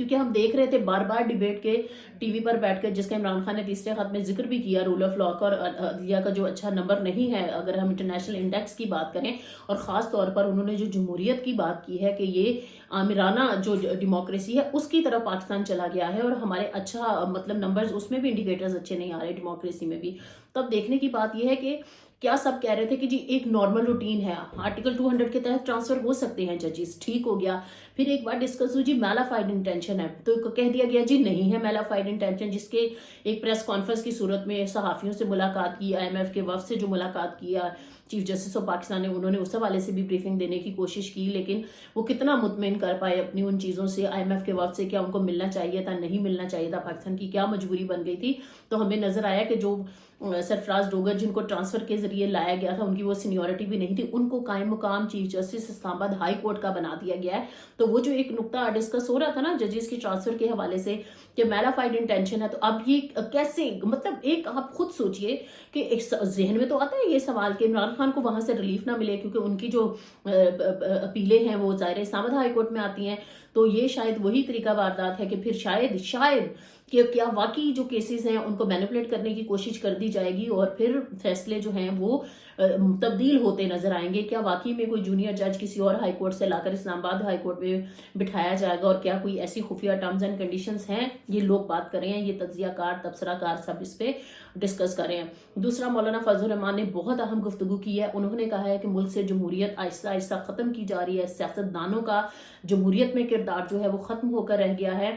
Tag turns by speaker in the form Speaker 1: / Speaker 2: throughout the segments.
Speaker 1: کیونکہ ہم دیکھ رہے تھے بار بار ڈیبیٹ کے ٹی وی پر بیٹھ کر، جس کا عمران خان نے تیسرے خط میں ذکر بھی کیا، رول آف لا کا اور عدلیہ کا جو اچھا نمبر نہیں ہے اگر ہم انٹرنیشنل انڈیکس کی بات کریں، اور خاص طور پر انہوں نے جو جمہوریت کی بات کی ہے کہ یہ آمرانہ جو ڈیموکریسی ہے اس کی طرف پاکستان چلا گیا ہے، اور ہمارے اچھا مطلب نمبرز اس میں بھی انڈیکیٹرز اچھے نہیں آ رہے ڈیموکریسی میں بھی. تب دیکھنے کی بات یہ ہے کہ کیا سب کہہ رہے تھے کہ جی ایک نارمل روٹین ہے، آرٹیکل 200 کے تحت ٹرانسفر ہو سکتے ہیں ججز، ٹھیک ہو گیا. پھر ایک بار ڈسکس ہوئی جی میلافائڈ انٹینشن ہے، تو کہہ دیا گیا جی نہیں ہے میلافائڈ انٹینشن، جس کے ایک پریس کانفرنس کی صورت میں صحافیوں سے ملاقات کی، IMF کے وفد سے جو ملاقات کیا چیف جسٹس آف پاکستان نے، انہوں نے اس حوالے سے بھی بریفنگ دینے کی کوشش کی، لیکن وہ کتنا مطمئن کر پائے اپنی ان چیزوں سے. IMF کے وفد سے کیا ان کو ملنا چاہیے تھا، نہیں ملنا چاہیے تھا، پاکستان کی کیا مجبوری بن گئی تھی. تو ہمیں نظر آیا کہ جو سرفراز ڈوگر جن کو ٹرانسفر کے ذریعے لایا گیا تھا، ان کی وہ سینیورٹی بھی نہیں تھی، ان کو قائم مقام چیف جسٹس اسلام آباد ہائی کورٹ کا بنا دیا گیا ہے. تو وہ جو ایک نقطہ ڈسکس ہو رہا تھا نا ججز کی ٹرانسفر کے حوالے سے کہ میلافائڈ انٹینشن ہے، تو اب یہ کیسے، مطلب ایک آپ خود سوچئے کہ ایک ذہن میں تو آتا ہے یہ سوال کہ عمران خان کو وہاں سے ریلیف نہ ملے کیونکہ ان کی جو اپیلیں ہیں وہ ظاہر اسلام آباد ہائی کورٹ میں آتی ہیں. تو یہ شاید وہی طریقہ واردات ہے کہ پھر شاید کہ کیا واقعی جو کیسز ہیں ان کو مینیپولیٹ کرنے کی کوشش کر دی جائے گی اور پھر فیصلے جو ہیں وہ تبدیل ہوتے نظر آئیں گے. کیا واقعی میں کوئی جونیئر جج کسی اور ہائی کورٹ سے لا کر اسلام آباد ہائی کورٹ میں بٹھایا جائے گا، اور کیا کوئی ایسی خفیہ ٹرمز اینڈ کنڈیشنز ہیں؟ یہ لوگ بات کر رہے ہیں، یہ تجزیہ کار، تبصرہ کار سب اس پہ ڈسکس کر رہے ہیں. دوسرا، مولانا فضل الرحمان نے بہت اہم گفتگو کی ہے. انہوں نے کہا ہے کہ ملک سے جمہوریت آہستہ آہستہ ختم کی جا رہی ہے، سیاستدانوں کا جمہوریت میں کردار جو ہے وہ ختم ہو کر رہ گیا ہے.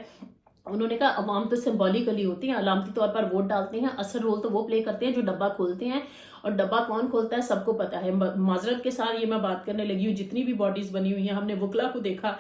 Speaker 1: انہوں نے کہا عوام تو سمبولیکلی ہوتی ہیں، علامتی طور پر ووٹ ڈالتے ہیں، اصل رول تو وہ پلے کرتے ہیں جو ڈبہ کھولتے ہیں، اور ڈبہ کون کھولتا ہے سب کو پتا ہے. معذرت کے ساتھ یہ میں بات کرنے لگی ہوں، جتنی بھی باڈیز بنی ہوئی ہیں ہم نے وکلا کو دیکھا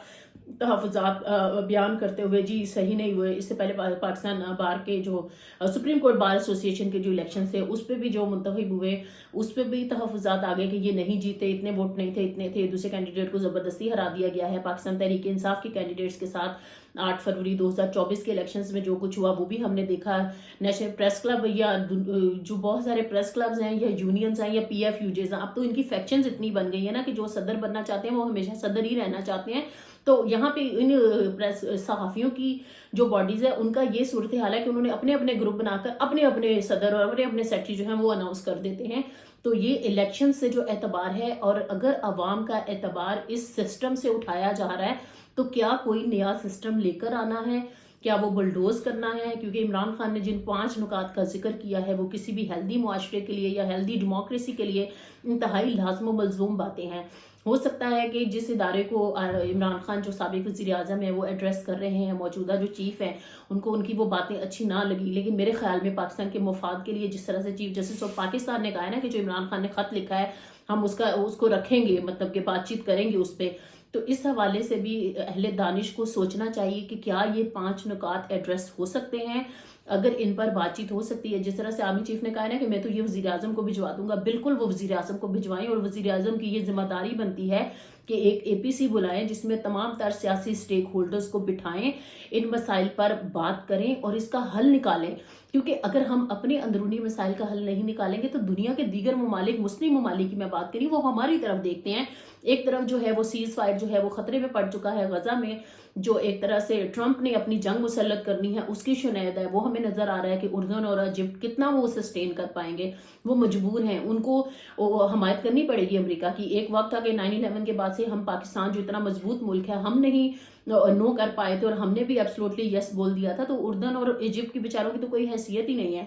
Speaker 1: تحفظات بیان کرتے ہوئے جی صحیح نہیں ہوئے. اس سے پہلے پاکستان بار کے جو سپریم کورٹ بار ایسوسی ایشن کے جو الیکشن تھے اس پہ بھی جو منتخب ہوئے اس پہ بھی تحفظات آگے کہ یہ نہیں جیتے، اتنے ووٹ نہیں تھے، اتنے تھے. دوسرے کینڈیڈیٹ کو زبردستی ہرا دیا گیا ہے. پاکستان تحریک انصاف کے کینڈیڈیٹس کے ساتھ 8 فروری 2024 کے الیکشنز میں جو کچھ ہوا وہ بھی ہم نے دیکھا. نیشنل پریس کلب یا جو بہت سارے پریس کلبز ہیں یا یونینز ہیں یا PFUJs ہیں، اب تو ان کی فیکشنز اتنی بن گئی ہیں نا کہ جو صدر بننا چاہتے ہیں وہ ہمیشہ صدر ہی رہنا چاہتے ہیں. تو یہاں پہ ان پریس صحافیوں کی جو باڈیز ہے ان کا یہ صورتحال ہے کہ انہوں نے اپنے اپنے گروپ بنا کر اپنے اپنے صدر اور اپنے اپنے سیکٹری جو ہیں وہ اناؤنس کر دیتے ہیں. تو یہ الیکشن سے جو اعتبار ہے، اور اگر عوام کا اعتبار اس سسٹم سے اٹھایا جا رہا ہے تو کیا کوئی نیا سسٹم لے کر آنا ہے، کیا وہ بلڈوز کرنا ہے؟ کیونکہ عمران خان نے جن 5 نکات کا ذکر کیا ہے وہ کسی بھی ہیلدی معاشرے کے لیے یا ہیلدی ڈیموکریسی کے لیے انتہائی لازم و ملزوم باتیں ہیں. ہو سکتا ہے کہ جس ادارے کو عمران خان جو سابق وزیر اعظم ہے وہ ایڈریس کر رہے ہیں، موجودہ جو چیف ہیں ان کو ان کی وہ باتیں اچھی نہ لگی، لیکن میرے خیال میں پاکستان کے مفاد کے لیے جس طرح سے چیف جسٹس آف پاکستان نے کہا ہے نا کہ جو عمران خان نے خط لکھا ہے ہم اس کو رکھیں گے، مطلب کہ بات چیت کریں گے اس پہ. تو اس حوالے سے بھی اہل دانش کو سوچنا چاہیے کہ کیا یہ 5 نکات ایڈریس ہو سکتے ہیں. اگر ان پر بات چیت ہو سکتی ہے، جس طرح سے آرمی چیف نے کہا ہے نا کہ میں تو یہ وزیر اعظم کو بھجوا دوں گا، بالکل وہ وزیر اعظم کو بھجوائیں، اور وزیر اعظم کی یہ ذمہ داری بنتی ہے کہ ایک APC بلائیں جس میں تمام تر سیاسی سٹیک ہولڈرز کو بٹھائیں، ان مسائل پر بات کریں اور اس کا حل نکالیں. کیونکہ اگر ہم اپنے اندرونی مسائل کا حل نہیں نکالیں گے تو دنیا کے دیگر ممالک، مسلم ممالک کی میں بات کری، وہ ہماری طرف دیکھتے ہیں. ایک طرف جو ہے وہ سیز فائر جو ہے وہ خطرے میں پڑ چکا ہے غزہ میں، جو ایک طرح سے ٹرمپ نے اپنی جنگ مسلط کرنی ہے اس کی شنید ہے. وہ ہمیں نظر آ رہا ہے کہ اردن اور ایجپٹ کتنا وہ سسٹین کر پائیں گے، وہ مجبور ہیں، ان کو حمایت کرنی پڑے گی امریکہ کی. ایک وقت تھا کہ 9/11 کے بعد سے ہم پاکستان جو اتنا مضبوط ملک ہے ہم نہیں نو کر پائے تھے اور ہم نے بھی ایبسولوٹلی یس بول دیا تھا. تو اردن اور ایجپٹ کی بیچاروں کی تو کوئی حیثیت ہی نہیں ہے.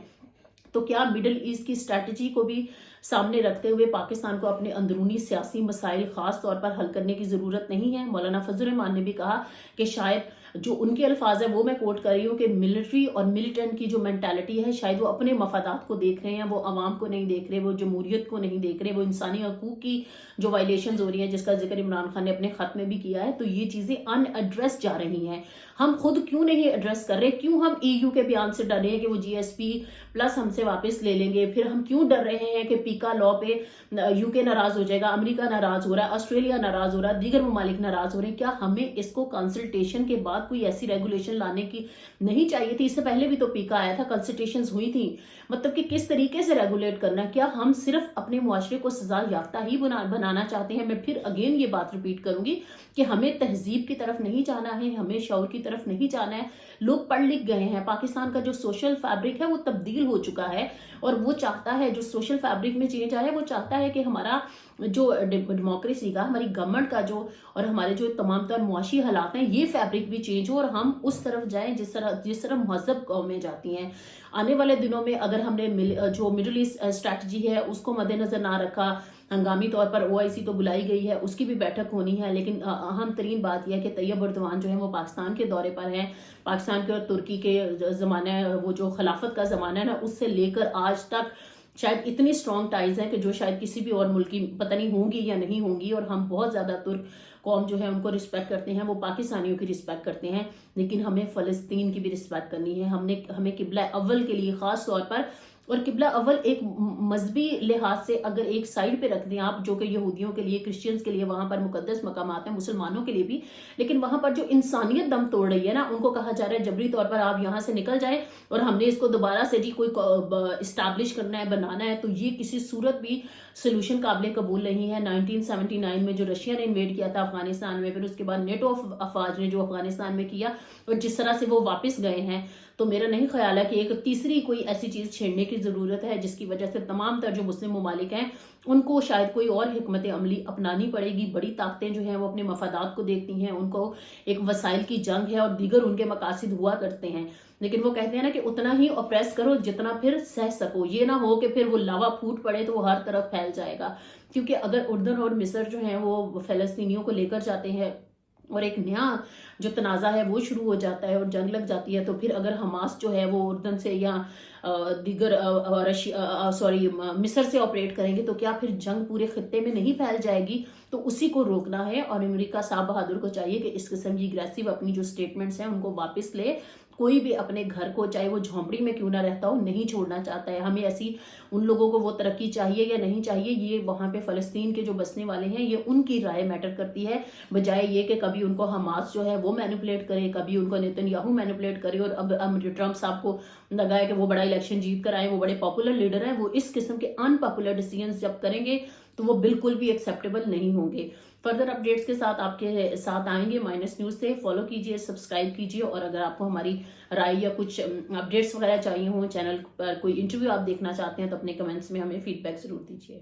Speaker 1: تو کیا مڈل ایسٹ کی اسٹریٹجی کو بھی سامنے رکھتے ہوئے پاکستان کو اپنے اندرونی سیاسی مسائل خاص طور پر حل کرنے کی ضرورت نہیں ہے؟ مولانا فضل الرحمان نے بھی کہا کہ شاید جو ان کے الفاظ ہیں وہ میں کوٹ کر رہی ہوں کہ ملٹری اور ملیٹنٹ کی جو مینٹالٹی ہے شاید وہ اپنے مفادات کو دیکھ رہے ہیں، وہ عوام کو نہیں دیکھ رہے، وہ جمہوریت کو نہیں دیکھ رہے، وہ انسانی حقوق کی جو وائلیشنز ہو رہی ہیں جس کا ذکر عمران خان نے اپنے خط میں بھی کیا ہے. تو یہ چیزیں ان ایڈریس جا رہی ہیں. ہم خود کیوں نہیں ایڈریس کر رہے؟ کیوں ہم EU کے بیان سے ڈر رہے ہیں کہ وہ GSP+ ہم سے واپس لے لیں گے؟ پھر ہم کیوں ڈر رہے ہیں کہ پیکا لا پہ UK ناراض ہو جائے گا، امریکہ ناراض ہو رہا ہے، آسٹریلیا ناراض ہو رہا ہے، دیگر ممالک ناراض ہو رہے ہیں، کیا ہمیں اس کو کنسلٹیشن کے بعد کوئی ایسی ریگولیشن لانے کی نہیں چاہیے تھی؟ اس سے پہلے بھی تو پیکا آیا تھا، کنسلٹیشنز ہوئی تھی، مطلب کہ کس طریقے سے ریگولیٹ کرنا ہے؟ کیا ہم صرف اپنے معاشرے کو سزا یافتہ ہی بنانا چاہتے ہیں؟ میں پھر اگین یہ بات ریپیٹ کروں گی کہ ہمیں تہذیب کی طرف نہیں جانا ہے، ہمیں شعور کی طرف نہیں جانا ہے. لوگ پڑھ لکھ گئے ہیں، پاکستان کا جو سوشل فیبرک ہے وہ تبدیل ہو چکا ہے، اور وہ چاہتا ہے جو سوشل فیبرک میں چینج آیا ہے، وہ چاہتا ہے کہ ہمارا جو ڈیموکریسی کا، ہماری گورنمنٹ کا جو، اور ہمارے جو تمام تر معاشی حالات ہیں، یہ فیبرک بھی چینج ہو اور ہم اس طرف جائیں جس طرح مہذب قومیں جاتی ہیں. آنے والے دنوں میں اگر ہم نے جو مڈل ایسٹ اسٹریٹجی ہے اس کو مد نظر نہ رکھا، ہنگامی طور پر OIC تو بلائی گئی ہے، اس کی بھی بیٹھک ہونی ہے، لیکن اہم ترین بات یہ ہے کہ طیب اردوان جو ہے وہ پاکستان کے دورے پر ہیں. پاکستان کے اور ترکی کے زمانہ، وہ جو خلافت کا زمانہ ہے نا، اس سے لے کر آج تک شاید اتنی اسٹرانگ ٹائز ہیں کہ جو شاید کسی بھی اور ملک کی پتہ نہیں ہوں گی یا نہیں ہوں گی. اور ہم بہت زیادہ ترک قوم جو ہے ان کو رسپیکٹ کرتے ہیں، وہ پاکستانیوں کی رسپیکٹ کرتے ہیں، لیکن ہمیں فلسطین کی بھی رسپیکٹ کرنی ہے. ہمیں قبلہ اول کے لیے خاص طور پر، اور قبلہ اول ایک مذہبی لحاظ سے اگر ایک سائڈ پہ رکھ دیں آپ، جو کہ یہودیوں کے لیے، کرسچنز کے لیے وہاں پر مقدس مقامات ہیں، مسلمانوں کے لیے بھی، لیکن وہاں پر جو انسانیت دم توڑ رہی ہے نا، ان کو کہا جا رہا ہے جبری طور پر آپ یہاں سے نکل جائیں، اور ہم نے اس کو دوبارہ سے جی کوئی اسٹیبلش کرنا ہے، بنانا ہے، تو یہ کسی صورت بھی سولوشن قابل قبول نہیں ہے. 1979 میں جو رشیا نے انویڈ کیا تھا افغانستان میں، پھر اس کے بعد نیٹو افواج نے جو افغانستان میں کیا، اور جس طرح سے وہ واپس گئے ہیں، تو میرا نہیں خیال ہے کہ ایک تیسری کوئی ایسی چیز چھیڑنے کی ضرورت ہے جس کی وجہ سے تمام تر جو مسلم ممالک ہیں ان کو شاید کوئی اور حکمت عملی اپنانی پڑے گی. بڑی طاقتیں جو ہیں وہ اپنے مفادات کو دیکھتی ہیں، ان کو ایک وسائل کی جنگ ہے اور دیگر ان کے مقاصد ہوا کرتے ہیں، لیکن وہ کہتے ہیں نا کہ اتنا ہی اوپریس کرو جتنا پھر سہ سکو. یہ نہ ہو کہ پھر وہ لاوا پھوٹ پڑے تو وہ ہر طرف پھیل جائے گا. کیونکہ اگر اردن اور مصر جو ہیں وہ فلسطینیوں کو لے کر جاتے ہیں اور ایک نیا جو تنازع ہے وہ شروع ہو جاتا ہے اور جنگ لگ جاتی ہے، تو پھر اگر حماس جو ہے وہ اردن سے یا دیگر مصر سے آپریٹ کریں گے تو کیا پھر جنگ پورے خطے میں نہیں پھیل جائے گی؟ تو اسی کو روکنا ہے، اور امریکہ صاحب بہادر کو چاہیے کہ اس قسم کی اگریسو اپنی جو سٹیٹمنٹس ہیں ان کو واپس لے. کوئی بھی اپنے گھر کو، چاہے وہ جھونپڑی میں کیوں نہ رہتا ہو، نہیں چھوڑنا چاہتا ہے. ہمیں ایسی ان لوگوں کو وہ ترقی چاہیے یا نہیں چاہیے، یہ وہاں پہ فلسطین کے جو بسنے والے ہیں یہ ان کی رائے میٹر کرتی ہے، بجائے یہ کہ کبھی ان کو حماس جو ہے وہ مینیپولیٹ کرے، کبھی ان کو نیتن یاہو مینیپولیٹ کرے. اور اب ٹرمپ صاحب کو لگا ہے کہ وہ بڑا الیکشن جیت کر آئے، وہ بڑے پاپولر لیڈر ہیں، وہ اس قسم کے ان پاپولر ڈیسیژنز جب کریں گے تو وہ بالکل بھی ایکسیپٹیبل نہیں ہوں گے. فردر اپڈیٹس کے ساتھ آپ کے ساتھ آئیں گے مائنس نیوز سے. فالو کیجئے، سبسکرائب کیجئے، اور اگر آپ کو ہماری رائے یا کچھ اپڈیٹس وغیرہ چاہیے ہوں، چینل پر کوئی انٹرویو آپ دیکھنا چاہتے ہیں، تو اپنے کمنٹس میں ہمیں فیڈ بیک ضرور دیجیے.